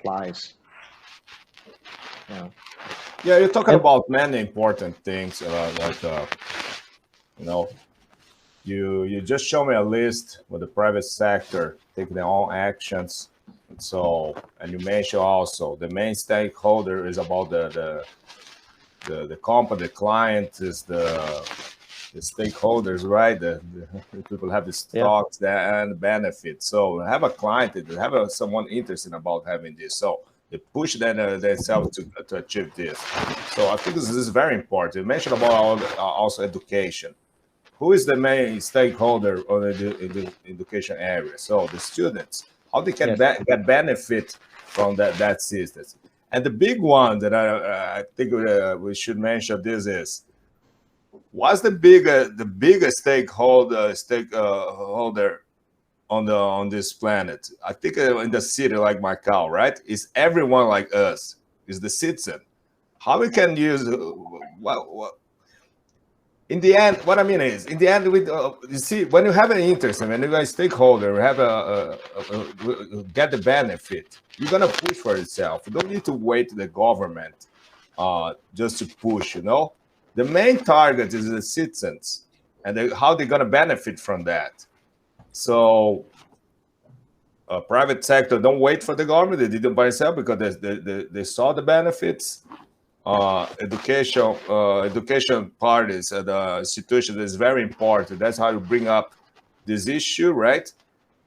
applies. Yeah. Yeah, you're talking about many important things, you just show me a list with the private sector taking their own actions. So, and you mentioned also the main stakeholder is about the company, the client is the stakeholders, right? The people have the stocks and benefits. So have a client, have someone interested about having this. So they push themselves to achieve this. So I think this is very important. You mentioned about also education. Who is the main stakeholder on the education area? So the students, how they can get benefit from that system. And the big one that I think we should mention this is, what's the biggest stakeholder on this planet? I think in the city like Macau, right? Is everyone like us? Is the citizen? How we can use what in the end, what I mean is, in the end, you see, when you have an interest and when you're a stakeholder, have get the benefit, you're gonna push for yourself. You don't need to wait to the government just to push. The main target is the citizens and how they're gonna benefit from that. So, private sector don't wait for the government; they did it by themselves because they saw the benefits. Education parties at the institution is very important. That's how you bring up this issue, right?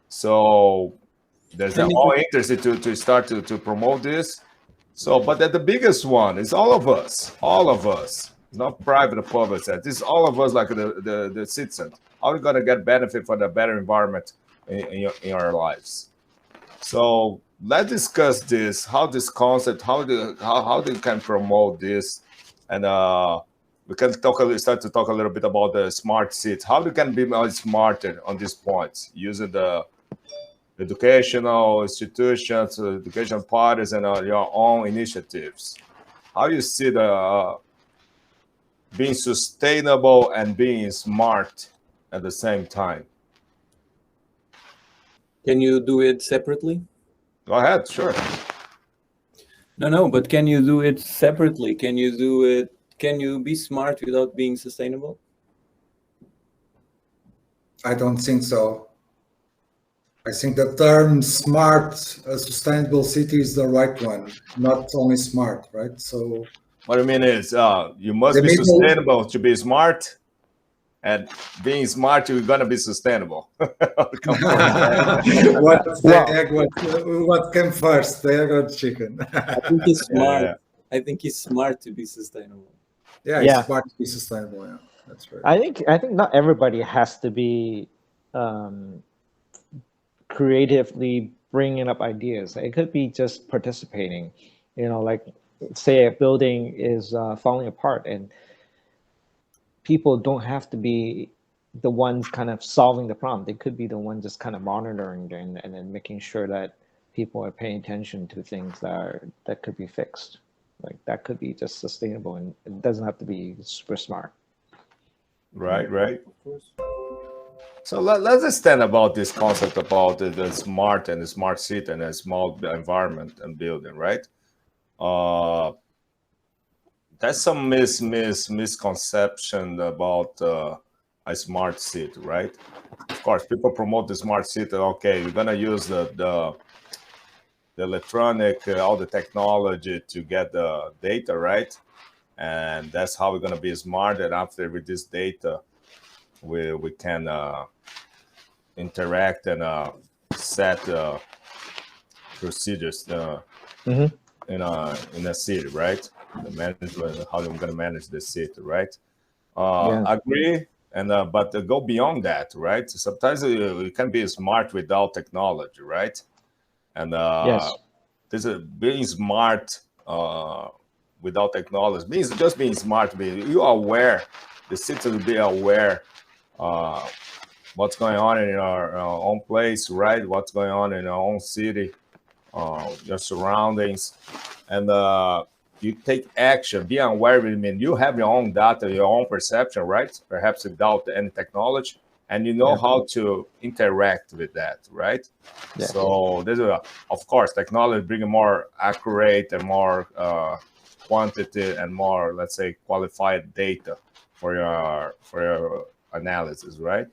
So there's all interested to start to promote this. So, but the biggest one is all of us. It's not private or public sector. This is all of us, like the citizens. How are we gonna get benefit for the better environment in our lives? So let's discuss this. How this concept, how they can promote this, and we can start to talk a little bit about the smart cities. How they can be more smarter on these points using the educational institutions, education parties, and your own initiatives. How you see the being sustainable and being smart at the same time? Can you do it separately? Go ahead, sure. No, but can you do it separately? Can you do it? Can you be smart without being sustainable? I don't think so. I think the term smart, sustainable city is the right one, not only smart, right? So what I mean is, you must be sustainable to be smart, and being smart, you're gonna be sustainable. What came first, the egg or the chicken? I think he's smart. Yeah. I think he's smart to be sustainable. Yeah, it's smart to be sustainable. Yeah, that's right. I think not everybody has to be creatively bringing up ideas. It could be just participating. Like say a building is falling apart, and people don't have to be the ones kind of solving the problem. They could be the ones just kind of monitoring and then making sure that people are paying attention to things that could be fixed. Like that could be just sustainable, and it doesn't have to be super smart. Right. Of course. So let's understand about this concept about the smart and the smart city and a small environment and building, right? There's some misconception about a smart city, right? Of course, people promote the smart city. Okay, you're gonna use the electronic, all the technology to get the data, right? And that's how we're gonna be smart. And after with this data, we can interact and set procedures in a city, right? The management, how we're going to manage the city, right? Agree, and but go beyond that, right? Sometimes you can be smart without technology, right? And this is being smart without technology means just being smart. You are aware, the citizens be aware what's going on in our own place, right? What's going on in our own city, your surroundings, and you take action. Be aware. I mean, you have your own data, your own perception, right? Perhaps without any technology, and you know Yeah. how to interact with that, right? Yeah. So there's of course, technology bringing more accurate and more quantity and more, let's say, qualified data for your analysis, right?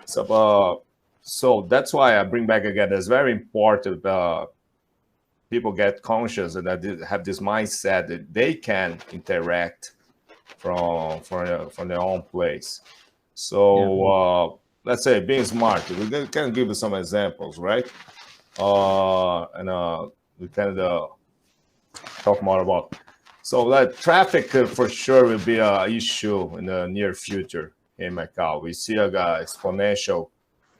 So that's why I bring back again. It's very important. People get conscious and that they have this mindset that they can interact from their own place. So let's say being smart. We can give you some examples, right? And we can talk more about. So that traffic for sure will be an issue in the near future in Macau. We see a exponential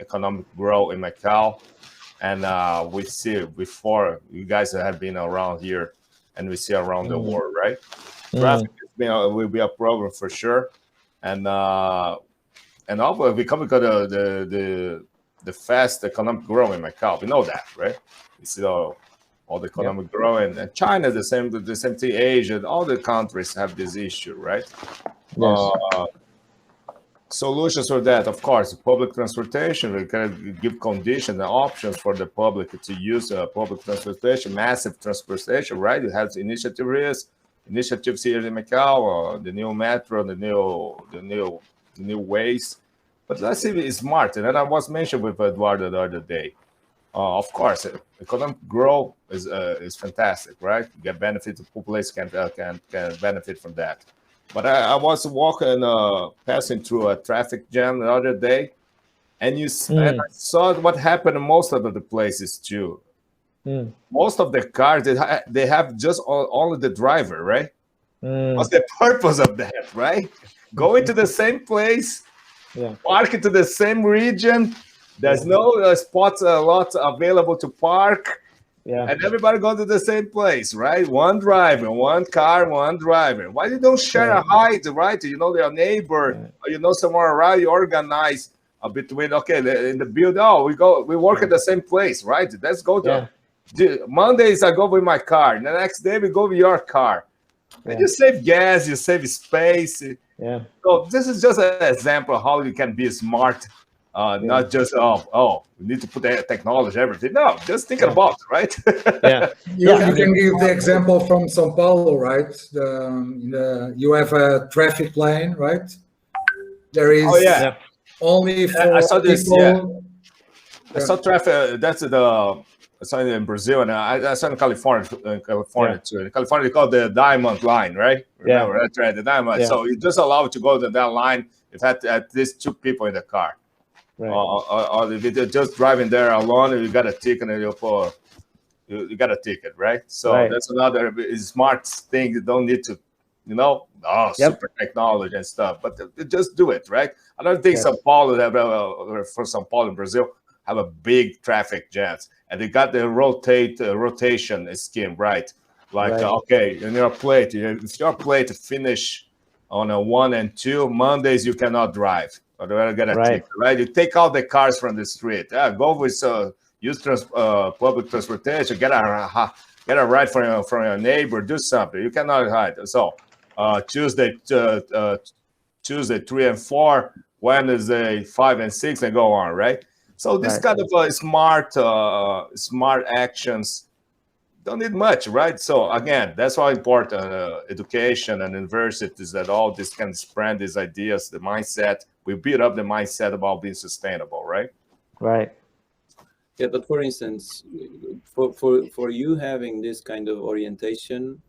economic growth in Macau, and we see before you guys have been around here, and we see around the world, right? Traffic will be a problem for sure, and also because of the fast economic growth in Macau, we know that, right? We see all the economic growth, and China the same thing. Asia, all the countries have this issue, right? Yes. Solutions for that, of course, public transportation. We can give conditions and options for the public to use public transportation, massive transportation, right? It has initiatives here in Macau, the new metro, the new ways. But let's see, it's smart. And then I was mentioned with Eduardo the other day. Of course, economic growth is fantastic, right? You get benefit, the population can benefit from that. But I was walking, passing through a traffic jam the other day, and and I saw what happened in most of the places too. Most of the cars they have just only the driver, right? What's the purpose of that, right? Going to the same place, park into the same region. There's no spots a lot available to park. Yeah. And everybody go to the same place, right? One driver, one car, one driver. Why you don't share a height, right? You know their neighbor, or you know somewhere around. You organize between in the build. Oh, we work at the same place, right? Let's go to Mondays. I go with my car. And the next day we go with your car. And you save gas, you save space. Yeah. So this is just an example of how you can be smart. Not just we need to put that technology, everything. No, just thinking about it, right? You can give the example from São Paulo, right? You have a traffic lane, right? There is only for I saw this. people. I saw traffic. That's I saw it in Brazil, and I saw it in California. Too. In California, they call it the Diamond Line, right? Remember, that's right, the Diamond. So you just allow to go to that line if at least 2 people in the car. Right. Or if you're just driving there alone, you got a ticket, and you got a ticket, right? So that's another smart thing. You don't need to, super technology and stuff, but just do it, right? Another thing, São Paulo, for São Paulo in Brazil, have a big traffic jams, and they got the rotation scheme, right? Like in your plate, if your plate finish on a 1 and 2 Mondays, you cannot drive. Or they're gonna get a ticket, right? You take out the cars from the street. Go with use public transportation. Get a ride from your neighbor. Do something. You cannot hide. So Tuesday 3 and 4, Wednesday 5 and 6, and go on, right? So this kind of smart actions don't need much, right? So again, that's why important education and universities that all this can spread these ideas, the mindset. We build up the mindset about being sustainable, right? Right. Yeah, but for instance, for you having this kind of orientation,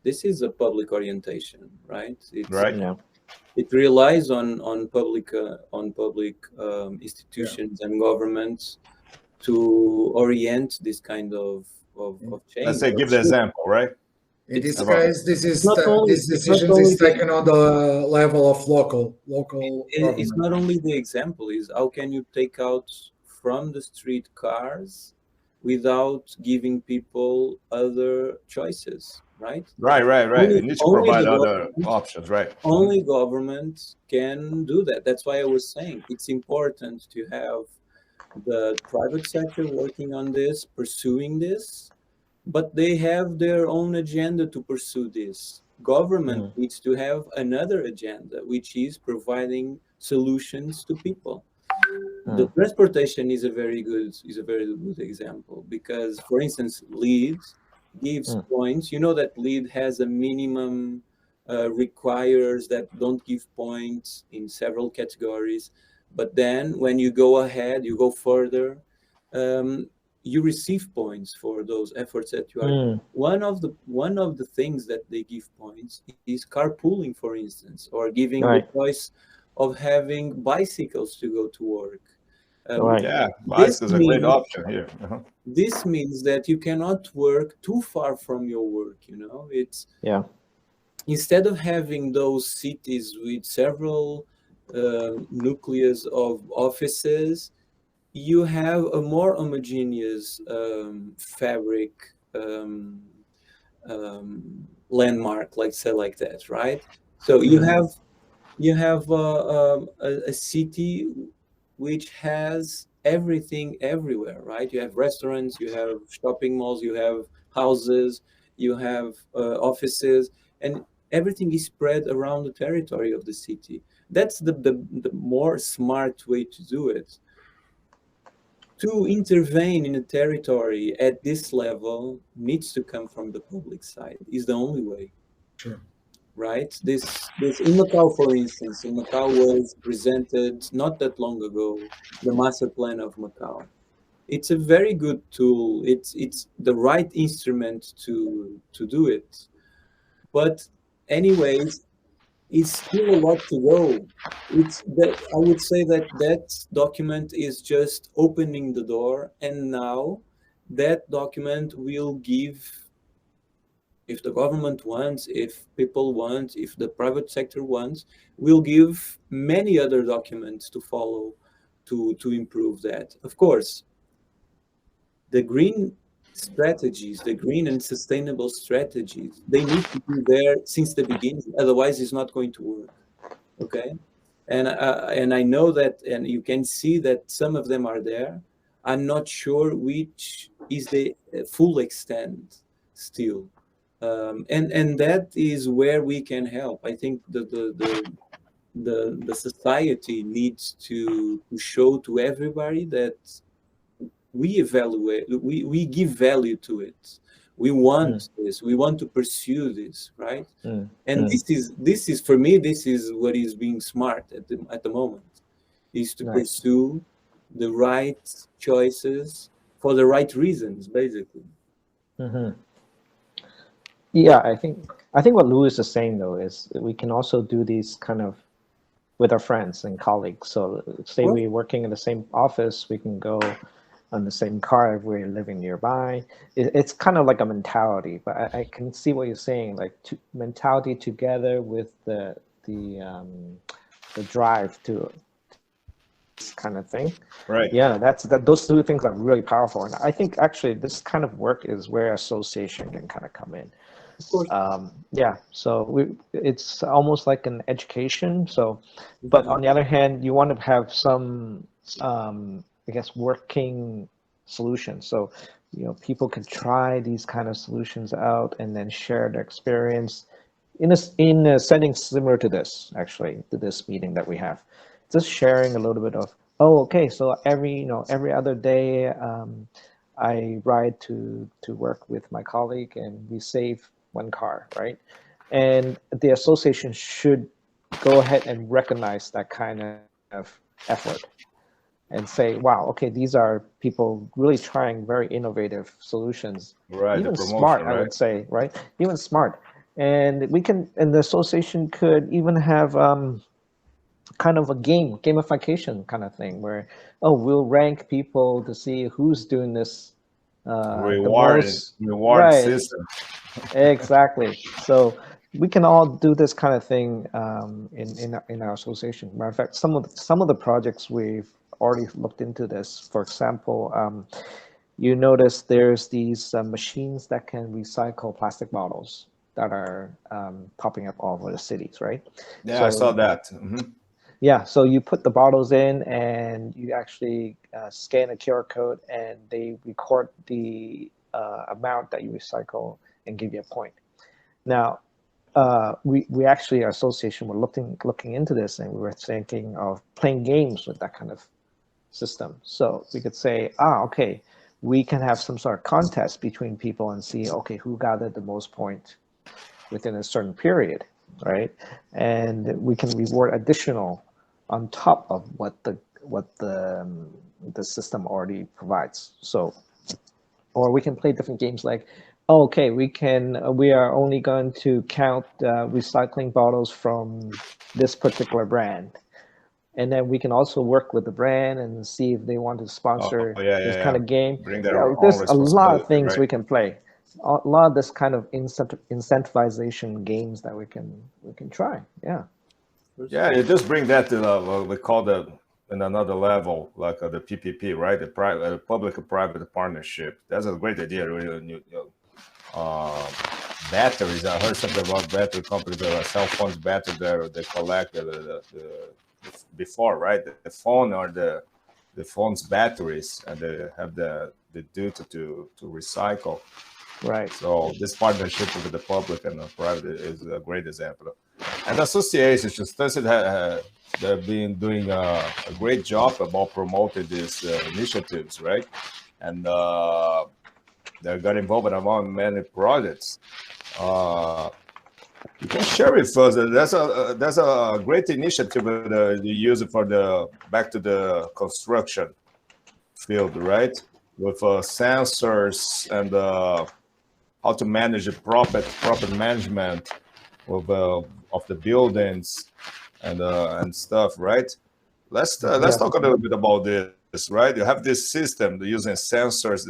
this is a public orientation, right? It relies on public institutions and governments to orient this kind of change. Let's say, give the example, right? In this case, this decision is taken on the level of local. It's not only the example; is how can you take out from the street cars without giving people other choices, right? Right. You need to provide other options, right? Only government can do that. That's why I was saying it's important to have the private sector working on this, pursuing this, but they have their own agenda to pursue this. Government needs to have another agenda, which is providing solutions to people. The transportation is a very good example, because, for instance, lead gives points. You know that lead has a minimum requires that don't give points in several categories, but then when you go ahead, you go further, you receive points for those efforts that you are. One of the things that they give points is carpooling, for instance, or giving the choice of having bicycles to go to work. Yeah, bicycles are a great option here. This means that you cannot work too far from your work. It's instead of having those cities with several nucleus of offices, you have a more homogeneous fabric landmark, let's say like that, right? So you have a city which has everything everywhere, right? You have restaurants, you have shopping malls, you have houses, you have offices, and everything is spread around the territory of the city. That's the more smart way to do it. To intervene in a territory at this level needs to come from the public side. Is the only way. Sure. Right? This in Macau, for instance, in Macau was presented not that long ago, the master plan of Macau. It's a very good tool. It's the right instrument to do it. But anyways, it's still a lot to go. It's that I would say that document is just opening the door, and now that document will give, if the government wants, if people want, if the private sector wants, will give many other documents to follow to improve that. Of course, the green strategies, the green and sustainable strategies, they need to be there since the beginning. Otherwise, it's not going to work. Okay, and I know that, and you can see that some of them are there. I'm not sure which is the full extent still. And that is where we can help. I think the society needs to show to everybody that we evaluate, we give value to it. We want this. We want to pursue this, right? And this is for me. This is what is being smart at the moment, is to pursue the right choices for the right reasons, basically. Yeah, I think what Louis is saying though is that we can also do these kind of with our friends and colleagues. So say we're working in the same office, we can go on the same car if we're living nearby. It's kind of like a mentality, but I can see what you're saying, like mentality together with the drive to this kind of thing. Right. Yeah, those two things are really powerful. And I think actually this kind of work is where association can kind of come in. Yeah, so it's almost like an education. So, but on the other hand, you want to have some, I guess, working solutions. So, people can try these kind of solutions out and then share their experience in a setting similar to this, actually, to this meeting that we have. Just sharing a little bit of, okay, so every other day, I ride to work with my colleague and we save one car, right? And the association should go ahead and recognize that kind of effort and say, wow, okay, these are people really trying very innovative solutions, right? Even smart, right? I would say, right? Even smart. And the association could even have kind of a gamification kind of thing where, we'll rank people to see who's doing this reward system. Exactly. So we can all do this kind of thing in our association. Matter of fact, some of the projects we've already looked into this. For example, you notice there's these machines that can recycle plastic bottles that are popping up all over the cities, right? Yeah, I saw that. Yeah, so you put the bottles in and you actually scan a QR code and they record the amount that you recycle and give you a point. Now, we actually, our association, were looking into this and we were thinking of playing games with that kind of system. So we could say, okay, we can have some sort of contest between people and see, okay, who gathered the most points within a certain period, right? And we can reward additional on top of what the system already provides. So, or we can play different games like, okay, we are only going to count recycling bottles from this particular brand. And then we can also work with the brand and see if they want to sponsor this kind of game. Bring their own There's a lot of things right? we can play. A lot of this kind of incentivization games that we can try. Yeah. Yeah, you just bring that to what we call in another level, like the PPP, right? The private, public-private partnership. That's a great idea, really. Batteries. I heard something about battery companies, cell phones battery they collect before, right? The phone or the phone's batteries, and they have the duty to recycle. Right. So this partnership with the public and the private is a great example. And associations, Sustaincia, they've been doing a great job about promoting these initiatives, right? And they got involved among many projects. You can share with us. That's a great initiative you use it for back to the construction field, right? With sensors and how to manage the proper management of the buildings and stuff, right? Let's talk a little bit about this, right? You have this system using sensors,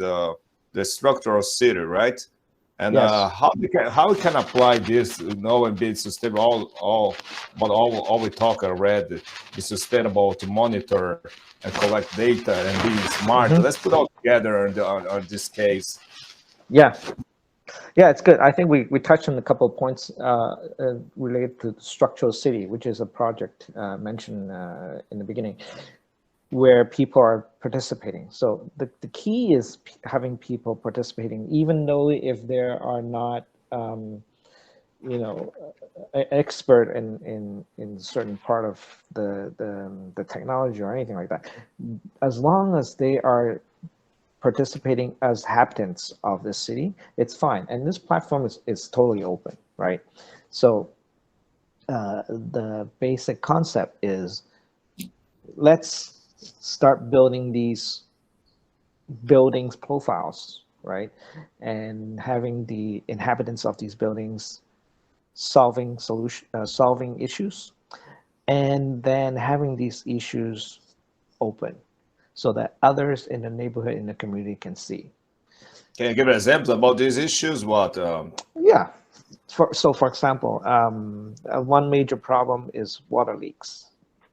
the structural city, right? And how we can apply this, and be sustainable. All we talk already is sustainable to monitor and collect data and be smart. Let's put all together on this case. Yeah, it's good. I think we touched on a couple of points related to the structural city, which is a project mentioned in the beginning, where people are participating. So the key is having people participating, even though if there are not, expert in certain part of the technology or anything like that. As long as they are participating as inhabitants of the city, it's fine. And this platform is totally open, right? So the basic concept is, let's start building these buildings profiles, right? And having the inhabitants of these buildings solving issues, and then having these issues open so that others in the neighborhood, in the community can see. Can you give an example about these issues? What? Yeah. For example, one major problem is water leaks.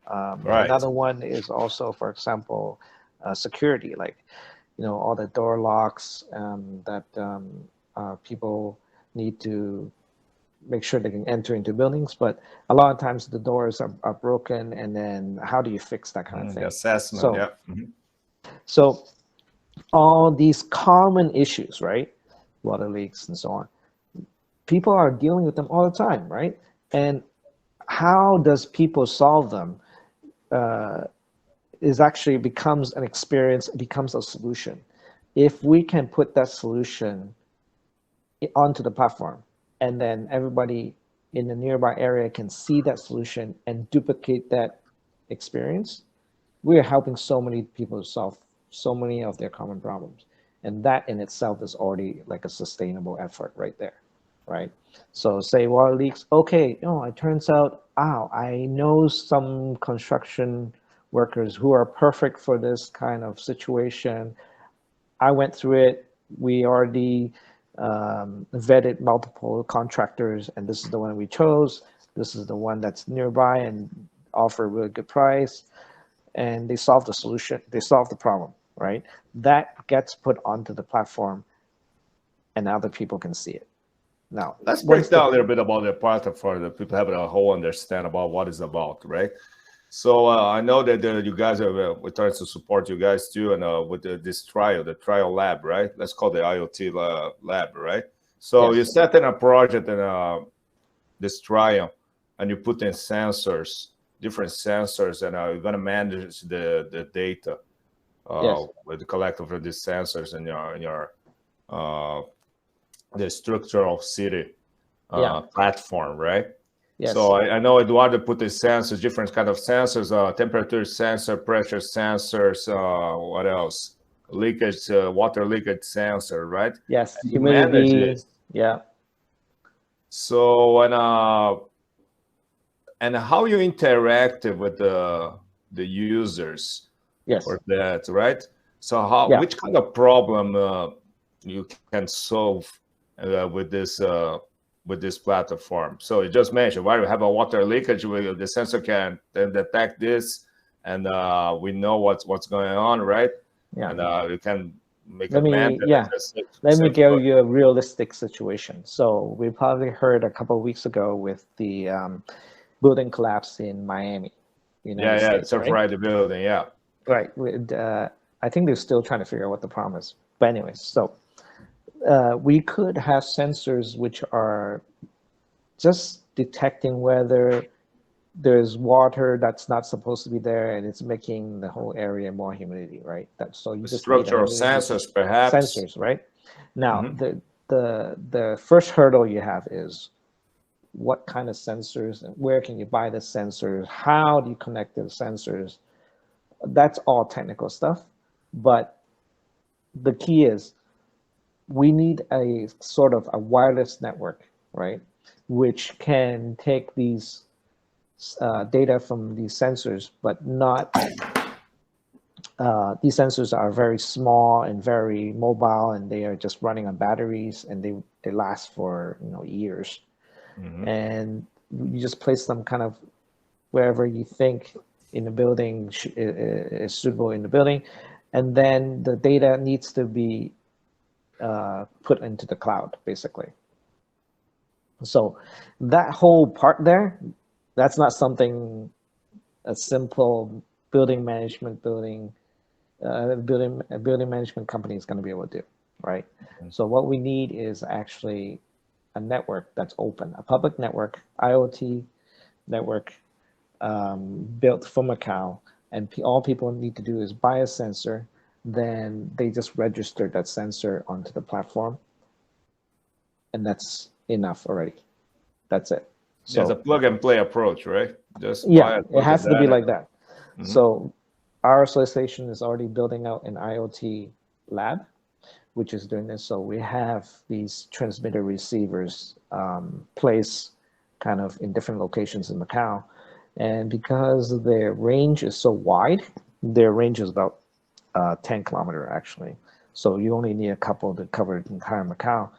Right. Another one is also, for example, security, like, all the door locks that people need to make sure they can enter into buildings. But a lot of times the doors are broken, and then how do you fix that kind of thing? The assessment, So all these common issues, right? Water leaks and so on. People are dealing with them all the time, right? And how does people solve them is actually becomes an experience, it becomes a solution. If we can put that solution onto the platform, and then everybody in the nearby area can see that solution and duplicate that experience, we are helping so many people solve so many of their common problems. And that in itself is already like a sustainable effort right there, right? So say water leaks, okay, it turns out, I know some construction workers who are perfect for this kind of situation. I went through it. We already vetted multiple contractors, and this is the one we chose. This is the one that's nearby and offer a really good price. And they solve the solution. They solve the problem, right? That gets put onto the platform, and other people can see it. Now, let's break down a little bit about the platform for the people having a whole understand about what it's about, right? So I know that you guys we're trying to support you guys too, and with this the trial lab, right? Let's call the IoT lab, right? So you set in a project in this trial, and you put in sensors, different sensors, and you're gonna manage the data with the collective of these sensors in your the structural city platform, right? Yes. So I know Eduardo put the sensors, different kind of sensors, temperature sensor, pressure sensors, what else? Leakage, water leakage sensor, right? Yes, and you manage humidity. this. Yeah. So and how you interact with the users Yes. for that, right? So which kind of problem you can solve with this platform? So you just mentioned, why we have a water leakage, the sensor can then detect this, and we know what's going on, right? Yeah. And you can make Let a me give you a realistic situation. So we probably heard a couple of weeks ago with the building collapse in Miami, United States, right? The building, yeah. Right. I think they're still trying to figure out what the problem is. But anyways, so we could have sensors which are just detecting whether there's water that's not supposed to be there, and it's making the whole area more humidity, right? So you just structural sensors, perhaps. Sensors, right? Now, the first hurdle you have is what kind of sensors and where can you buy the sensors? How do you connect the sensors? That's all technical stuff, but the key is we need a sort of a wireless network, right? Which can take these data from these sensors, but not, these sensors are very small and very mobile, and they are just running on batteries, and they last for years. And you just place them kind of wherever you think in the building is suitable in the building, and then the data needs to be put into the cloud, basically. So that whole part there, that's not something a simple building management company is going to be able to do, right? So what we need is actually a network that's open, a public network, IoT network, built for Macau, and all people need to do is buy a sensor, then they just register that sensor onto the platform, and that's enough already. That's it. So it's a plug and play approach, right? Just it has to be like that. So our association is already building out an IoT lab, which is doing this. So we have these transmitter receivers placed kind of in different locations in Macau. And because their range is so wide, their range is about 10 kilometers actually. So you only need a couple to cover the entire Macau.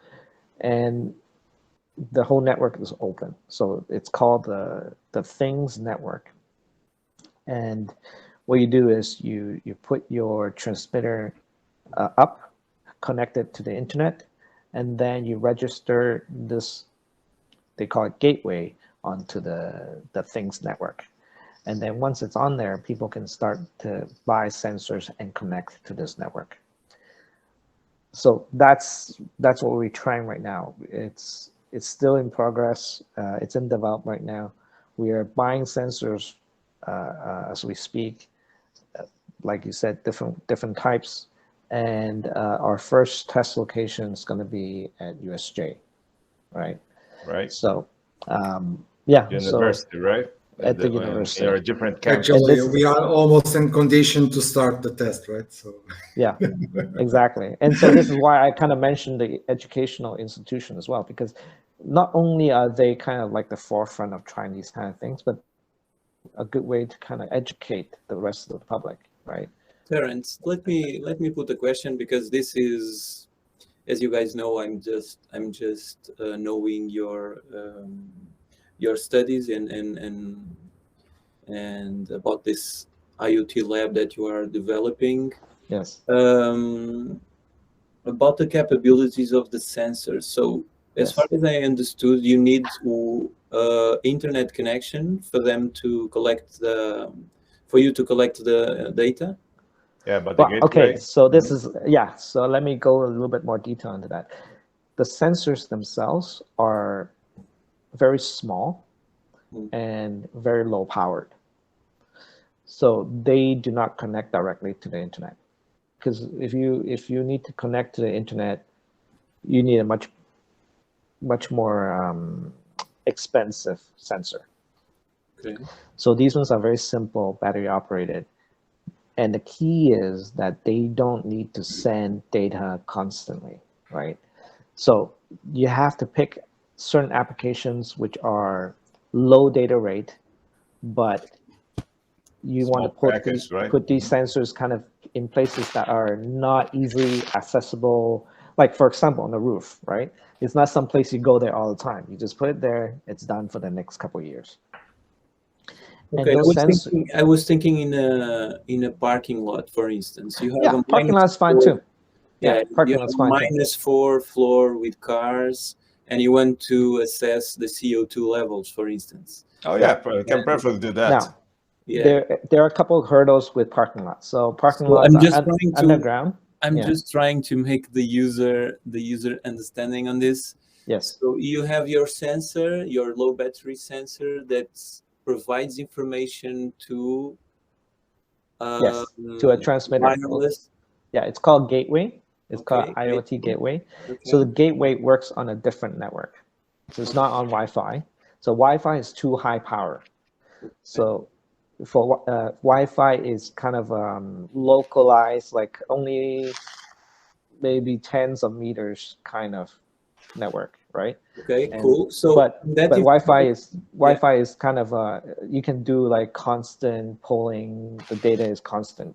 And the whole network is open. So it's called the Things Network. And what you do is you put your transmitter up, connect it to the internet, and then you register this, they call it gateway, onto the Things Network. And then once it's on there, people can start to buy sensors and connect to this network. So that's what we're trying right now. It's still in progress. It's in development right now. We are buying sensors as we speak, like you said, different types. And our first test location is going to be at USJ, right? Right. So, university, right? At the university. There are different campuses. Actually, we are almost in condition to start the test, right? So yeah, exactly. And so this is why I kind of mentioned the educational institution as well, because not only are they kind of like the forefront of trying these kind of things, but a good way to kind of educate the rest of the public, right? Terence, let me put a question, because this is, as you guys know, I'm just knowing your studies and about this IoT lab that you are developing. Yes. About the capabilities of the sensors. So as far as I understood, you need to internet connection for them to collect for you to collect the data. Yeah, but the gateway. Okay, so this is, so let me go a little bit more detail into that. The sensors themselves are very small and very low powered. So they do not connect directly to the internet. because if you need to connect to the internet, you need a much more expensive sensor. Okay. So these ones are very simple, battery operated. And the key is that they don't need to send data constantly, right? So you have to pick certain applications which are low data rate, but you want to put these sensors kind of in places that are not easily accessible. Like, for example, on the roof, right? It's not some place you go there all the time. You just put it there, it's done for the next couple of years. Okay, I was thinking in a parking lot, for instance. You have a parking lot's fine too. Yeah, parking lot's fine too. -4 floor with cars, and you want to assess the CO2 levels, for instance. Oh yeah, you can perfectly do that. Now, there are a couple of hurdles with parking lots. So parking lots are underground. I'm just trying to make the user understanding on this. Yes. So you have your sensor, your low battery sensor that provides information to to a transmitter. Wireless. Yeah, it's called gateway. It's called IoT gateway. Okay. So the gateway works on a different network. So it's not on Wi-Fi. So Wi-Fi is too high power. So for Wi-Fi is kind of localized, like only maybe tens of meters kind of network, right? Okay, cool. So but Wi-Fi is kind of you can do like constant polling. The data is constant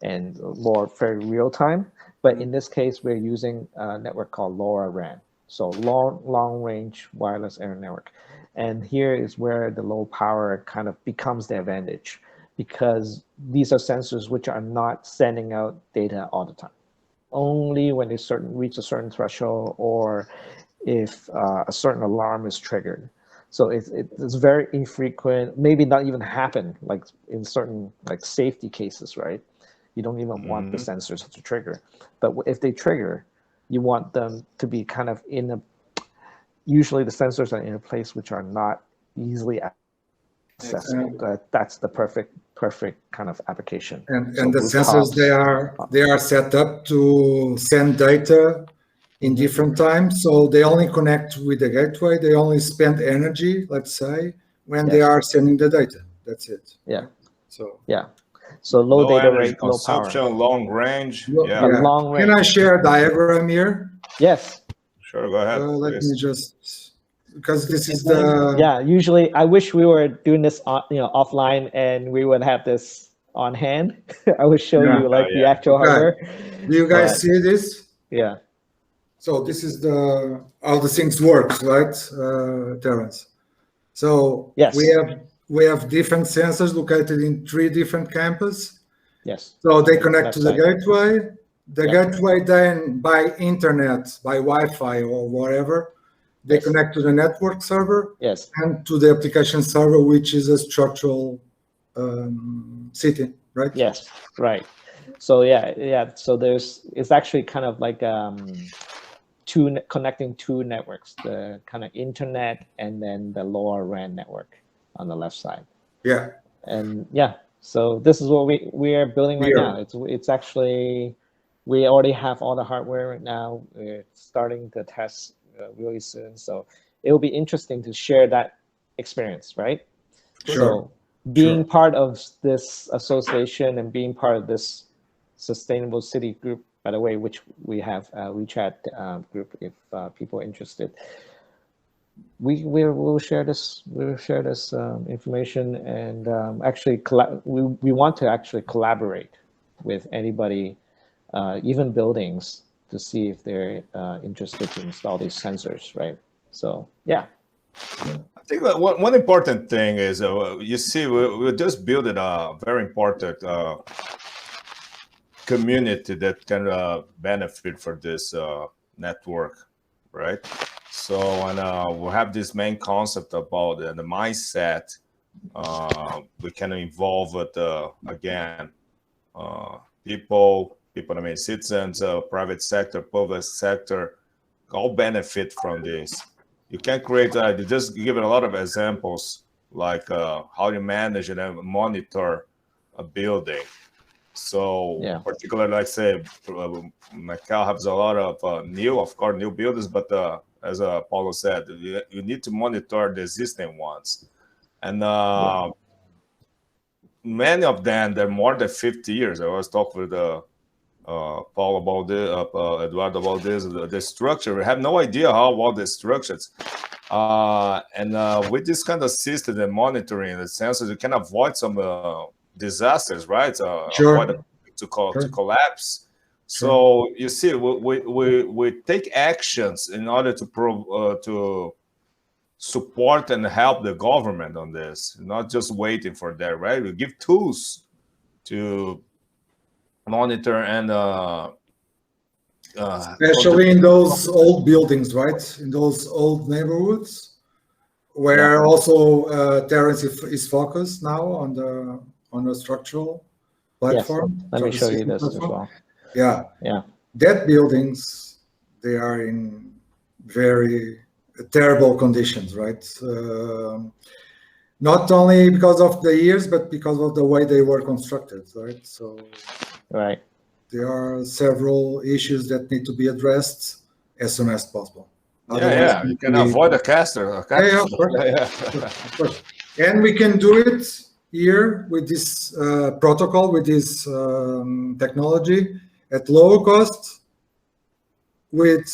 and more very real time. But in this case, we're using a network called LoRaWAN, so long range wireless area network. And here is where the low power kind of becomes the advantage, because these are sensors which are not sending out data all the time. Only when they reach a certain threshold, or if a certain alarm is triggered. So it's very infrequent, maybe not even happen, like in certain like safety cases, right? You don't even want the sensors to trigger. But if they trigger, you want them to be kind of usually the sensors are in a place which are not easily accessible. That's the perfect kind of application. And the sensors, they are set up to send data in different times, so they only connect with the gateway. They only spend energy, let's say, when they are sending the data. That's it. Yeah. So so low data rate, low consumption, power, long range. Long range. Can I share a diagram here? Yes. Sure, go ahead. Let me just, because this is the usually I wish we were doing this offline and we would have this on hand. I would show you the actual hardware. Do you guys see this? Yeah. So this is how the things work, right, Terence? So yes, we have different sensors located in 3 different campuses. Yes. So they connect to the gateway. The gateway then by internet, by Wi-Fi or whatever, they connect to the network server. Yes. And to the application server, which is a structural city, right? Yes. Right. So So it's actually kind of like connecting 2 networks, the kind of internet and then the LoRaWAN network on the left side. Yeah. And so this is what we are building right now. It's actually, we already have all the hardware right now. We're starting to test really soon. So it will be interesting to share that experience, right? Sure. So being part of this association and being part of this sustainable city group, by the way, which we have a WeChat group if people are interested. We'll share this. We'll share this information, and actually, we want to actually collaborate with anybody, even buildings, to see if they're interested to install these sensors, right? So yeah. I think that one important thing is you see we just built a very important community that can benefit from this network, right? So, and we have this main concept about the mindset. We can involve with again people. I mean, citizens, private sector, public sector, all benefit from this. You can create. Just give it a lot of examples, like how you manage and monitor a building. So particularly, like say, Macau has a lot of new buildings, but as Paulo said, you need to monitor the existing ones. And many of them, they're more than 50 years. I was talking with Paulo about this, Edurado about this, the structure. We have no idea how about the structures. And with this kind of system and monitoring the sensors, you can avoid some disasters, right? Avoid to collapse. So you see, we take actions in order to support and help the government on this, not just waiting for that, right? We give tools to monitor and especially in those old buildings, right? In those old neighborhoods, where also Terence is focused now on the structural platform. Yes. Let me show you this platform as well. Yeah. That buildings, they are in very terrible conditions, right? Not only because of the years, but because of the way they were constructed, right? So there are several issues that need to be addressed as soon as possible. Otherwise, you can avoid a caster. Of course. And we can do it here with this protocol, with this technology at low cost, with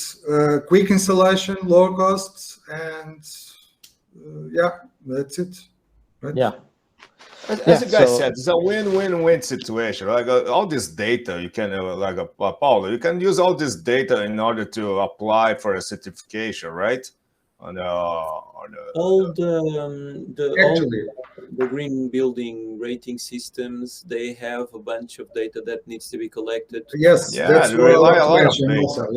quick installation, low cost, and that's it. Right? As you guys said, it's a win-win-win situation. Like all this data, you can Paulo, you can use all this data in order to apply for a certification, right? All the green building rating systems, they have a bunch of data that needs to be collected. Yes, that's they rely a lot of data. Also.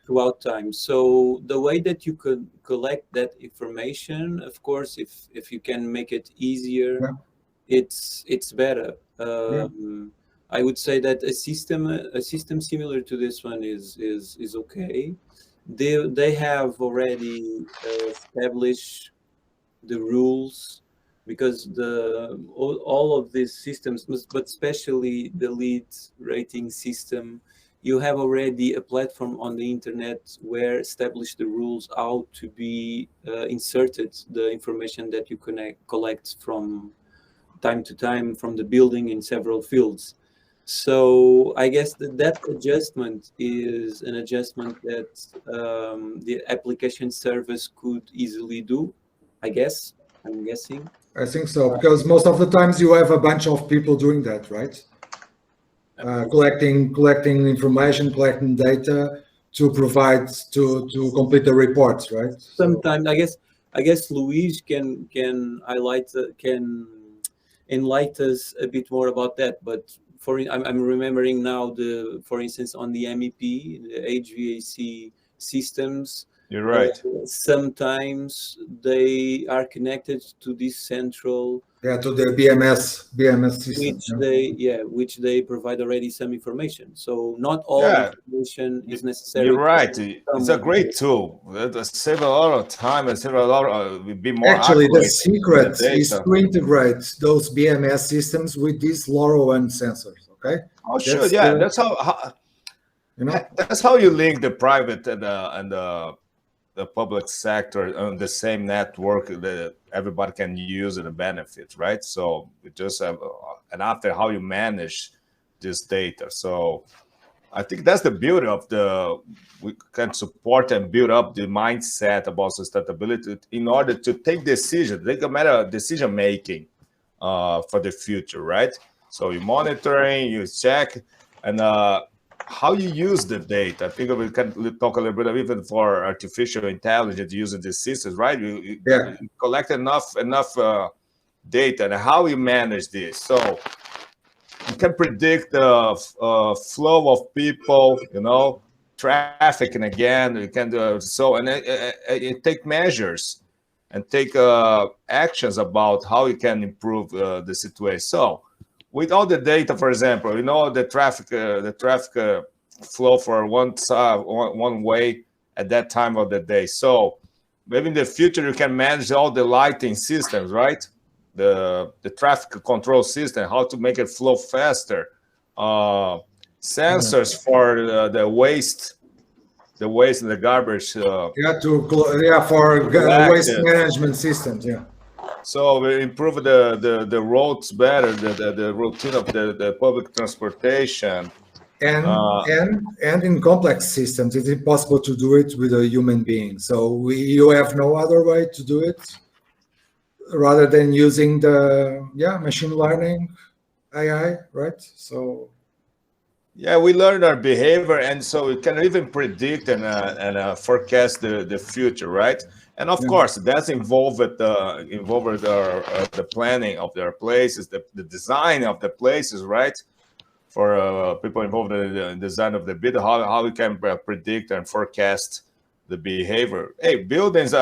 Throughout time. So the way that you could collect that information, of course, if you can make it easier, it's better. I would say that a system similar to this one is okay. They have already established the rules, because all of these systems, but especially the lead rating system, you have already a platform on the internet where established the rules how to be inserted the information that you collect from time to time from the building in several fields. So I guess that adjustment is an adjustment that the application service could easily do, I'm guessing. I think so, because most of the times you have a bunch of people doing that, right? Collecting information, collecting data to provide to complete the reports, right? Sometimes I guess Luis can enlighten us a bit more about that. But I'm remembering now for instance on the MEP, the HVAC systems. You're right. Sometimes they are connected to this central. To the BMS system. Which they provide already some information. So not all information is necessary. You're right. It's a great tool. It'll save a lot of time and save a lot of be more. Actually, the secret is to integrate those BMS systems with these LoRaWAN sensors. Okay. Oh, sure. That's how that's how you link the private and the public sector on the same network that everybody can use and benefit, right? So we just have, and after how you manage this data. So I think that's the beauty of we can support and build up the mindset about sustainability in order to take decisions, take a matter of decision making for the future, right? So you're monitoring, you check, and how you use the data. I think we can talk a little bit of even for artificial intelligence using these systems, right? You collect enough data, and how you manage this. So you can predict the flow of people, traffic, and again, you can do so, and it take measures and take actions about how you can improve the situation. So with all the data, for example, the traffic flow for one side, one way at that time of the day. So maybe in the future you can manage all the lighting systems, right? The traffic control system, how to make it flow faster, sensors for the waste, and the garbage. For collect waste it. management systems. Yeah. So we improve the roads better, the routine of the public transportation. And in complex systems, it's impossible to do it with a human being. So you have no other way to do it rather than using the machine learning AI, right? So yeah, we learn our behavior, and so we can even predict and forecast the future, right? And of course, that's involved the planning of their places, the design of the places, right? For people involved in the design of the building, how we can predict and forecast the behavior. Hey, buildings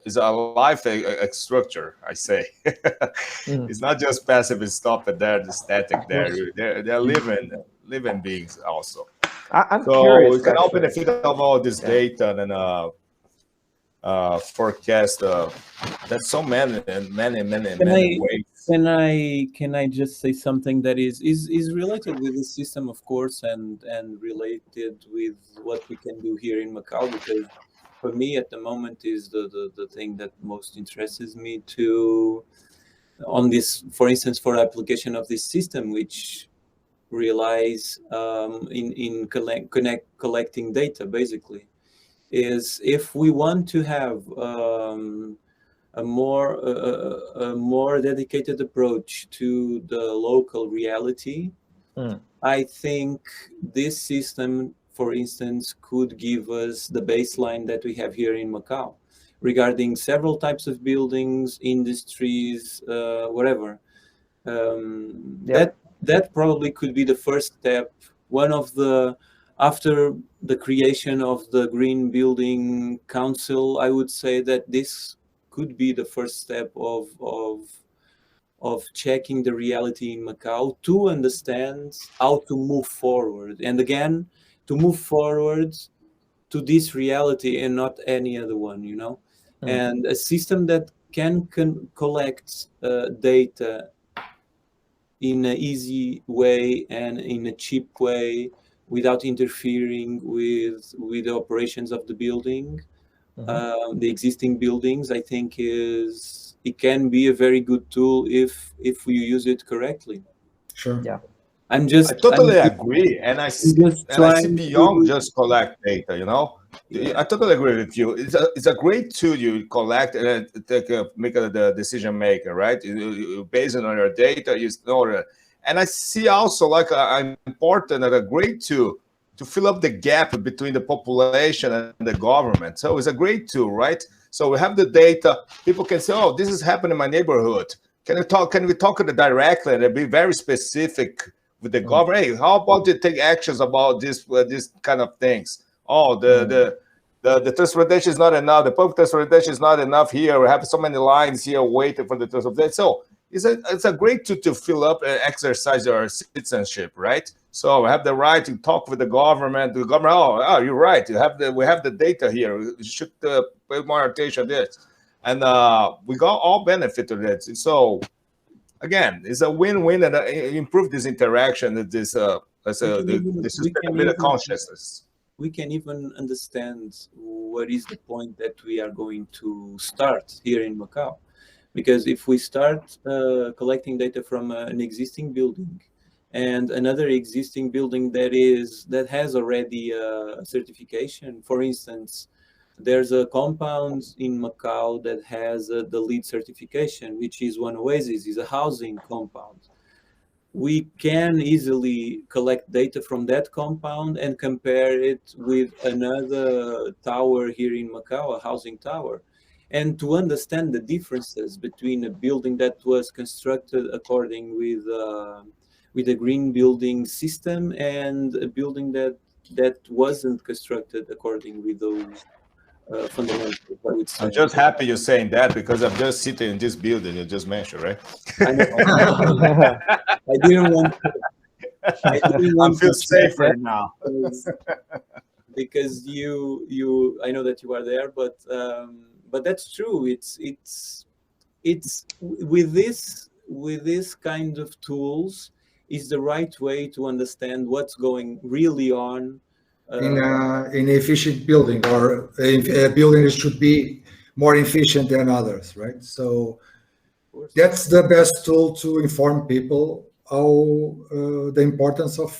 is a life structure, I say. It's not just passive and stop it there, the static there. They're living beings also. I'm So curious. we can all Actually. benefit of all this data and forecast. There's so many ways. Can I just say something that is related with the system, of course, and related with what we can do here in Macau, because for me at the moment is the thing that most interests me to on this, for instance, for application of this system, which relies in collecting data, basically, is if we want to have a more dedicated approach to the local reality. I think this system, for instance, could give us the baseline that we have here in Macau regarding several types of buildings, industries, whatever. That probably could be the first step. One of the, after the creation of the Green Building Council, I would say that this could be the first step of checking the reality in Macau to understand how to move forward. And again, to move forward to this reality and not any other one, you know? And a system that can collect data in an easy way and in a cheap way without interfering with the operations of the building, the existing buildings, I think it can be a very good tool if we use it correctly. Sure. Yeah. I totally agree, and I see beyond just collect data. You know, I totally agree with you. It's a great tool you collect and make the decision maker, right? Based on your data, you know that. And I see also like an important and a great tool to fill up the gap between the population and the government. So it's a great tool, right? So we have the data. People can say, "Oh, this is happening in my neighborhood. Can we talk directly and be very specific with the government? Hey, how about you take actions about this kind of things? Oh, the transportation is not enough. The public transportation is not enough here. We have so many lines here waiting for the transportation." So it's a great tool to fill up and exercise your citizenship, right? So we have the right to talk with the government. The government, oh, you're right. We have the data here. We should pay more attention to this, and we got all benefit of it. So again, it's a win-win, and improve this interaction. This the sustainability consciousness. We can even understand what is the point that we are going to start here in Macau. Because if we start collecting data from an existing building and another existing building that has already a certification, for instance, there's a compound in Macau that has the LEED certification, which is one oasis, is a housing compound. We can easily collect data from that compound and compare it with another tower here in Macau, a housing tower. And to understand the differences between a building that was constructed according with a green building system and a building that wasn't constructed according with those fundamentals, I would say. I'm just happy you're saying that because I'm just sitting in this building you just mentioned, right? I know. I didn't want I feel safer now. Because you I know that you are there, but that's true. It's with this kind of tools, is the right way to understand what's going really on. In an efficient building, or a building that should be more efficient than others, right? So that's the best tool to inform people how the importance of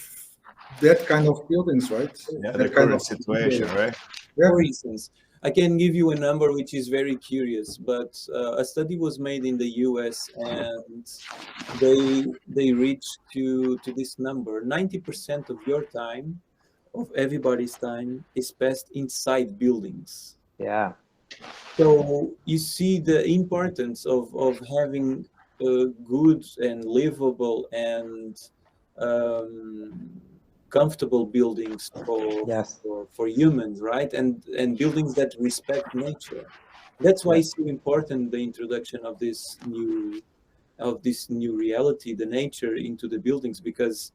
that kind of buildings, right? Yeah, That the kind current of situation, right? Yeah. For instance, I can give you a number which is very curious, but a study was made in the US, and they reached to this number. 90% of your time, of everybody's time, is passed inside buildings. Yeah. So you see the importance of having good and livable and um, comfortable buildings Yes. for humans, right? And buildings that respect nature. That's why Yeah. it's so important, the introduction of this new reality, the nature, into the buildings, because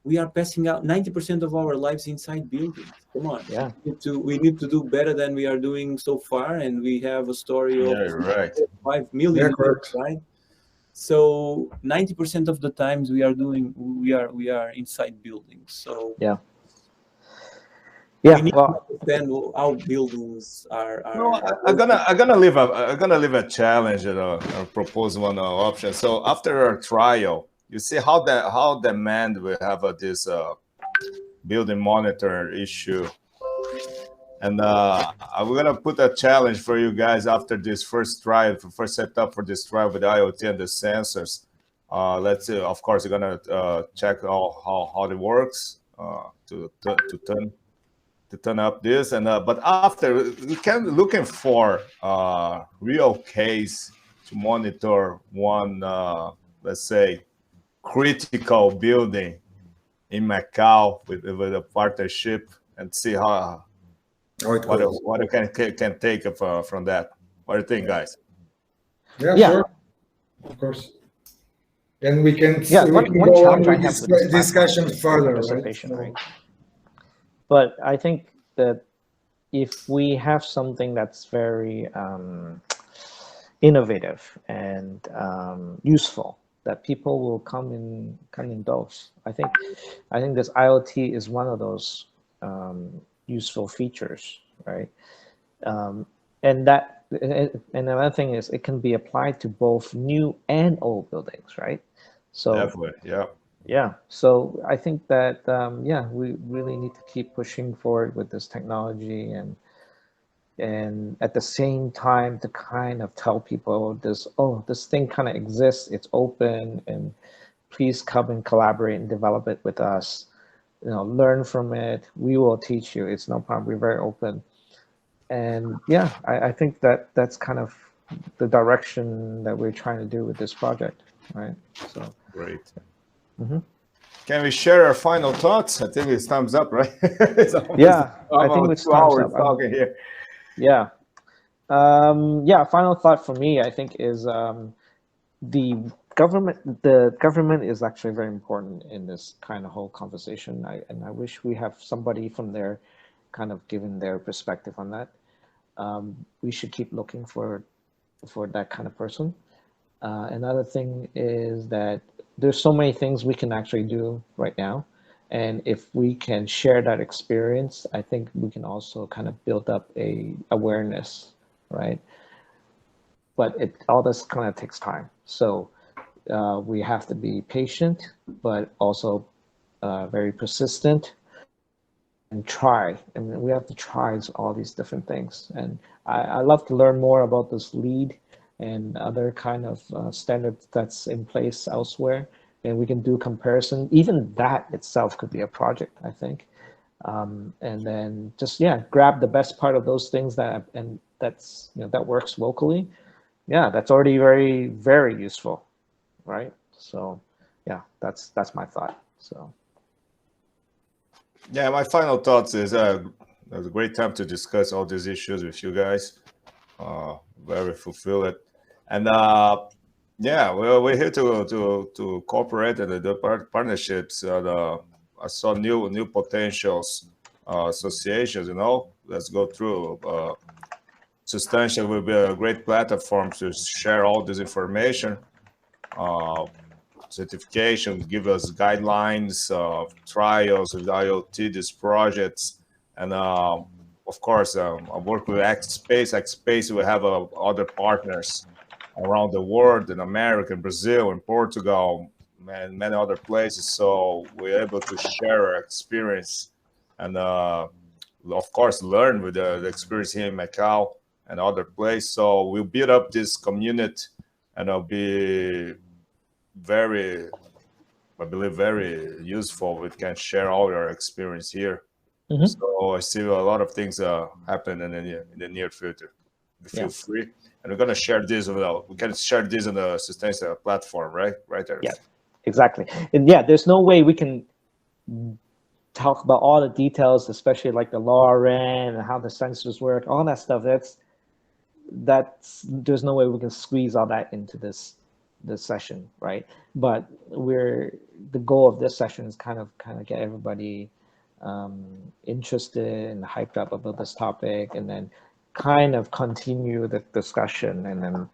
we are passing out 90% of our lives inside buildings. Come on. Yeah. We need to do better than we are doing so far, and we have a story of Yeah, right. 5 million Yeah, years, correct. right? So 90% of the times we are inside buildings. So Yeah. we Yeah. need to Well, understand how buildings are. No, I'm gonna leave a challenge and propose one option. So after a trial, you see how demand will have this building monitor issue, and I'm gonna put a challenge for you guys after this first trial, first setup for this trial with the IoT and the sensors. Let's see. Of course, you're gonna check how it works to turn up this, and but after we can looking for real case to monitor one let's say critical building in Macau with a partnership, and see how How it goes. what you can take from that. What do you think, guys? Yeah, Yeah. sure, of course. Then we can Yeah, we one can go on challenge I with have this with this discussion platform is further, right? participation, So, right? But I think that if we have something that's very innovative and useful, that people will come in dose. I think this IoT is one of those useful features, right? And another thing is it can be applied to both new and old buildings, right? So Definitely, yeah. yeah, so I think that yeah, we really need to keep pushing forward with this technology, and at the same time to kind of tell people this thing kind of exists, it's open, and please come and collaborate and develop it with us. Learn from it. We will teach you. It's no problem. We're very open. And yeah, I think that's kind of the direction that we're trying to do with this project, right? So Great. mm-hmm. Can we share our final thoughts? I think it's thumbs up, right? It's Yeah, I think almost it's 2 thumbs hours up. talking here. Yeah. Yeah, final thought for me, I think, is the government is actually very important in this kind of whole conversation. I wish we have somebody from there kind of giving their perspective on that. We should keep looking for that kind of person. Another thing is that there's so many things we can actually do right now. And if we can share that experience, I think we can also kind of build up a awareness, right? But all this kind of takes time. So we have to be patient, but also very persistent, and try. And we have to try all these different things. And I love to learn more about this LEED and other kind of standards that's in place elsewhere. And we can do comparison. Even that itself could be a project, I think. And then just, yeah, grab the best part of those things that works locally. Yeah, that's already very, very useful, right? So yeah, that's my thought. So yeah, my final thoughts is it was a great time to discuss all these issues with you guys. Very fulfilled, and yeah, we're here to cooperate and do partnerships. I saw new potentials, associations. Let's go through. Sustaincia will be a great platform to share all this information. certification, give us guidelines, trials with IoT, these projects. And of course, I work with Xpace. Xpace, we have other partners around the world, in America, in Brazil, in Portugal, and many other places. So we're able to share our experience and, of course, learn with the experience here in Macau and other places. So we'll build up this community, and it'll be very, I believe, very useful. We can share all our experience here. Mhm. So I see a lot of things happen in the near future. Feel free, and we're gonna share this. We can share this on the Sustaincia platform, right? Right there. Yeah, exactly. And yeah, there's no way we can talk about all the details, especially like the LoRaWAN and how the sensors work, all that stuff. That's there's no way we can squeeze all that into this session, right? But the goal of this session is kind of get everybody interested and hyped up about this topic, and then kind of continue the discussion, and then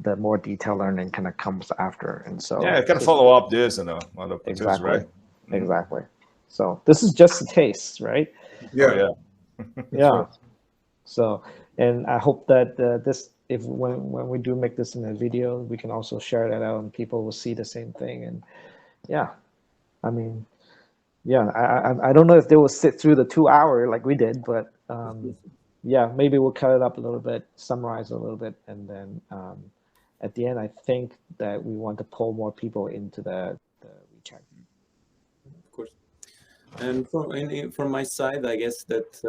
the more detailed learning kind of comes after. And so I can follow up this and other exactly, right? Exactly. So this is just a taste, right? Yeah. Yeah. So, and I hope that when we do make this in a video, we can also share that out, and people will see the same thing. And I mean, I don't know if they will sit through the 2 hour like we did, but maybe we'll cut it up a little bit, summarize a little bit, and then at the end, I think that we want to pull more people into the WeChat. Of course. And from my side, I guess that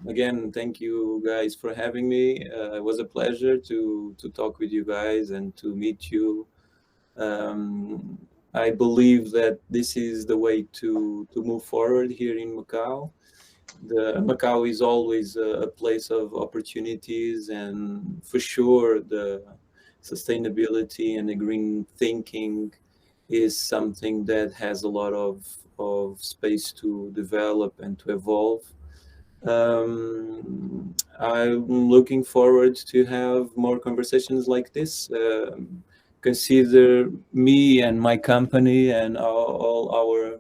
again, thank you guys for having me. It was a pleasure to talk with you guys and to meet you. I believe that this is the way to move forward here in Macau. Macau is always a place of opportunities, and for sure the sustainability and the green thinking is something that has a lot of space to develop and to evolve. I'm looking forward to have more conversations like this. Consider me and my company and all our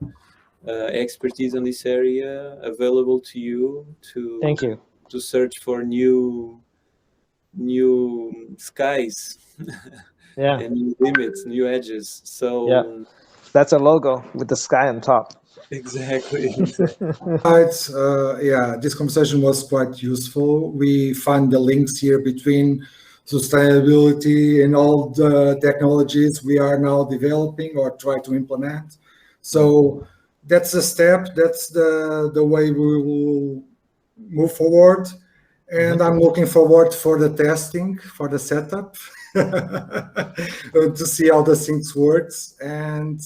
expertise in this area available to you Thank you. to search for new skies and new limits, new edges. So that's a logo with the sky on top. Exactly. This conversation was quite useful. We find the links here between sustainability and all the technologies we are now developing or try to implement. So that's a step. That's the way we will move forward. And I'm looking forward for the testing, for the setup, to see how the things works, and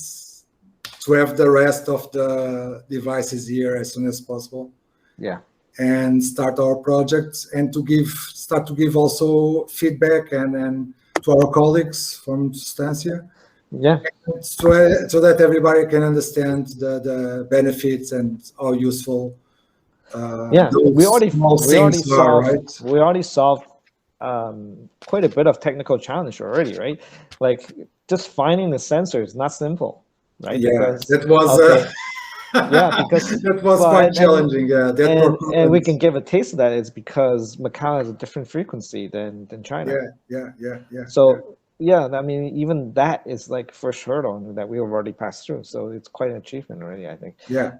to have the rest of the devices here as soon as possible. Yeah. And start our projects, and start to give also feedback and to our colleagues from Sustaincia. Yeah. So that everybody can understand the benefits and how useful. We already solved quite a bit of technical challenge already, right? Like just finding the sensor is not simple, right? Yeah, because that was because that was quite challenging. And we can give a taste of that is because Macau has a different frequency than China. Yeah. So I mean, even that is like first hurdle that we have already passed through. So it's quite an achievement already, I think. Yeah.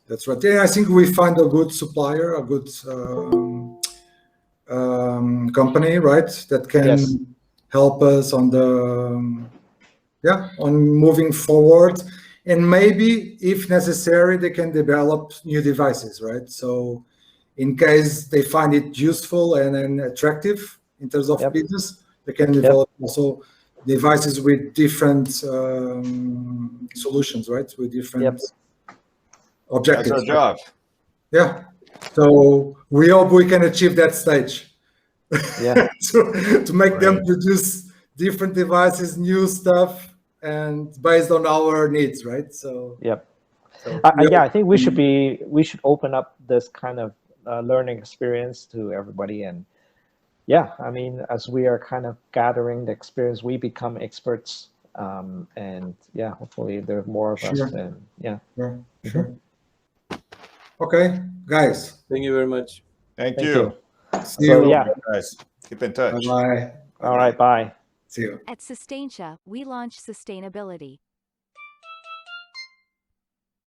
That's right. Yeah, I think we find a good supplier, a good company, right? That can help us on on moving forward, and maybe if necessary, they can develop new devices, right? So, in case they find it useful and attractive in terms of business, they can develop also devices with different solutions, right? With different objectives. That's our job. Yeah. So we hope we can achieve that stage. Yeah. to make them produce different devices, new stuff, and based on our needs, right? So. I think we should open up this kind of learning experience to everybody, and I mean, as we are kind of gathering the experience, we become experts And yeah, hopefully there are more of us. Sure. And yeah. Sure. Okay, guys. Thank you very much. Thank Thank you. you. See So you. yeah. Guys, keep in touch. Bye-bye. All right. Bye. See you. At Sustaincia, we launch sustainability.